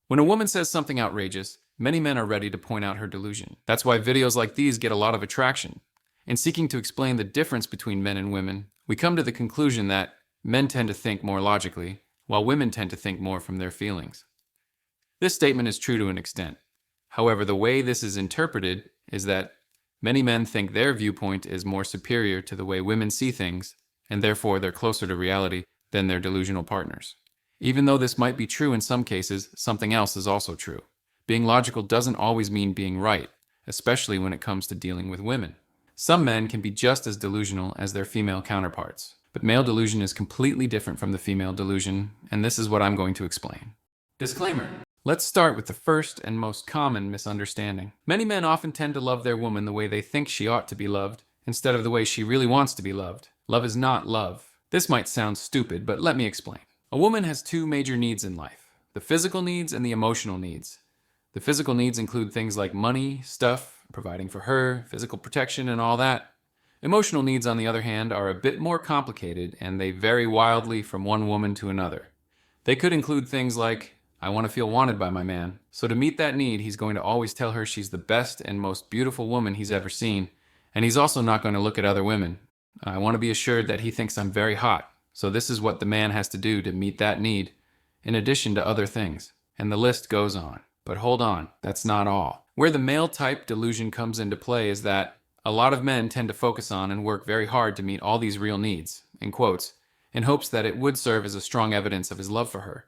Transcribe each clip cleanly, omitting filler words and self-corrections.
When a woman says something outrageous, many men are ready to point out her delusion. That's why videos like these get a lot of attraction. In seeking to explain the difference between men and women, we come to the conclusion that men tend to think more logically, while women tend to think more from their feelings. This statement is true to an extent. However, the way this is interpreted is that many men think their viewpoint is more superior to the way women see things, and therefore they're closer to reality than their delusional partners. Even though this might be true in some cases, something else is also true. Being logical doesn't always mean being right, especially when it comes to dealing with women. Some men can be just as delusional as their female counterparts, but male delusion is completely different from the female delusion, and this is what I'm going to explain. Disclaimer. Let's start with the first and most common misunderstanding. Many men often tend to love their woman the way they think she ought to be loved, instead of the way she really wants to be loved. Love is not love. This might sound stupid, but let me explain. A woman has two major needs in life: the physical needs and the emotional needs. The physical needs include things like money, stuff, providing for her, physical protection, and all that. Emotional needs, on the other hand, are a bit more complicated, and they vary wildly from one woman to another. They could include things like, I want to feel wanted by my man. So to meet that need, he's going to always tell her she's the best and most beautiful woman he's ever seen, and he's also not going to look at other women. I want to be assured that he thinks I'm very hot. So this is what the man has to do to meet that need, in addition to other things. And the list goes on. But hold on, that's not all. Where the male type delusion comes into play is that a lot of men tend to focus on and work very hard to meet all these real needs, in quotes, in hopes that it would serve as a strong evidence of his love for her.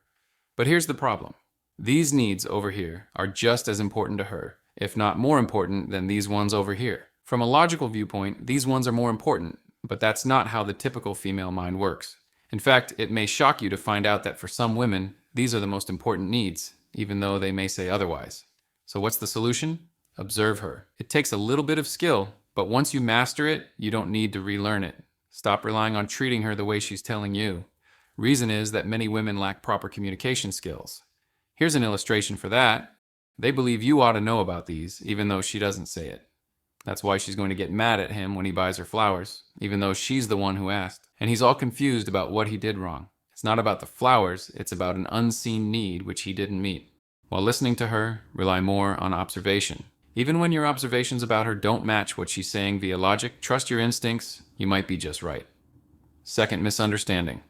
But here's the problem. These needs over here are just as important to her, if not more important than these ones over here. From a logical viewpoint, these ones are more important, but that's not how the typical female mind works. In fact, it may shock you to find out that for some women, these are the most important needs, even though they may say otherwise. So what's the solution? Observe her. It takes a little bit of skill, but once you master it, you don't need to relearn it. Stop relying on treating her the way she's telling you. Reason is that many women lack proper communication skills. Here's an illustration for that. They believe you ought to know about these, even though she doesn't say it. That's why she's going to get mad at him when he buys her flowers, even though she's the one who asked. And he's all confused about what he did wrong. It's not about the flowers, it's about an unseen need which he didn't meet. While listening to her, rely more on observation. Even when your observations about her don't match what she's saying via logic, trust your instincts, you might be just right. Second misunderstanding.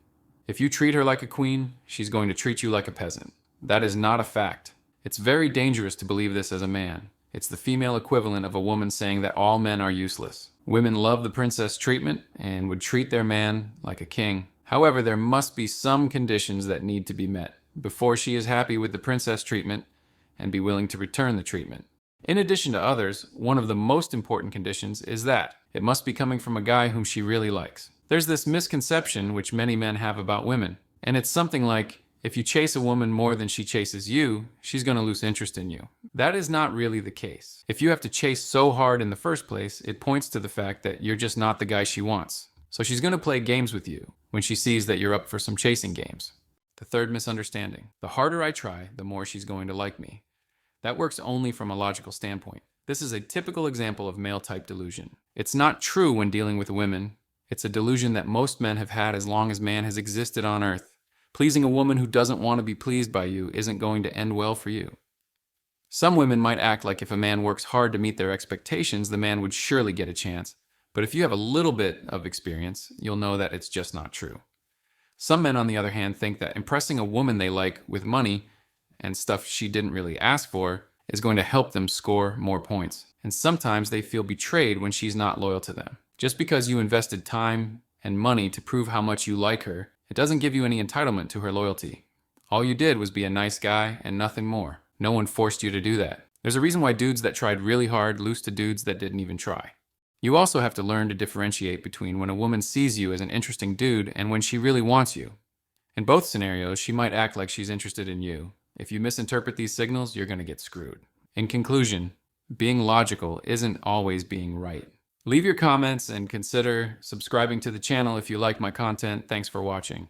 If you treat her like a queen, she's going to treat you like a peasant. That is not a fact. It's very dangerous to believe this as a man. It's the female equivalent of a woman saying that all men are useless. Women love the princess treatment and would treat their man like a king. However, there must be some conditions that need to be met before she is happy with the princess treatment and be willing to return the treatment. In addition to others, one of the most important conditions is that it must be coming from a guy whom she really likes. There's this misconception which many men have about women, and it's something like, if you chase a woman more than she chases you, she's going to lose interest in you. That is not really the case. If you have to chase so hard in the first place, it points to the fact that you're just not the guy she wants. So she's going to play games with you when she sees that you're up for some chasing games. The third misunderstanding. The harder I try, the more she's going to like me. That works only from a logical standpoint. This is a typical example of male-type delusion. It's not true when dealing with women. It's a delusion that most men have had as long as man has existed on Earth. Pleasing a woman who doesn't want to be pleased by you isn't going to end well for you. Some women might act like if a man works hard to meet their expectations, the man would surely get a chance. But if you have a little bit of experience, you'll know that it's just not true. Some men, on the other hand, think that impressing a woman they like with money and stuff she didn't really ask for is going to help them score more points. And sometimes they feel betrayed when she's not loyal to them. Just because you invested time and money to prove how much you like her, it doesn't give you any entitlement to her loyalty. All you did was be a nice guy and nothing more. No one forced you to do that. There's a reason why dudes that tried really hard lose to dudes that didn't even try. You also have to learn to differentiate between when a woman sees you as an interesting dude and when she really wants you. In both scenarios, she might act like she's interested in you. If you misinterpret these signals, you're going to get screwed. In conclusion, being logical isn't always being right. Leave your comments and consider subscribing to the channel if you like my content. Thanks for watching.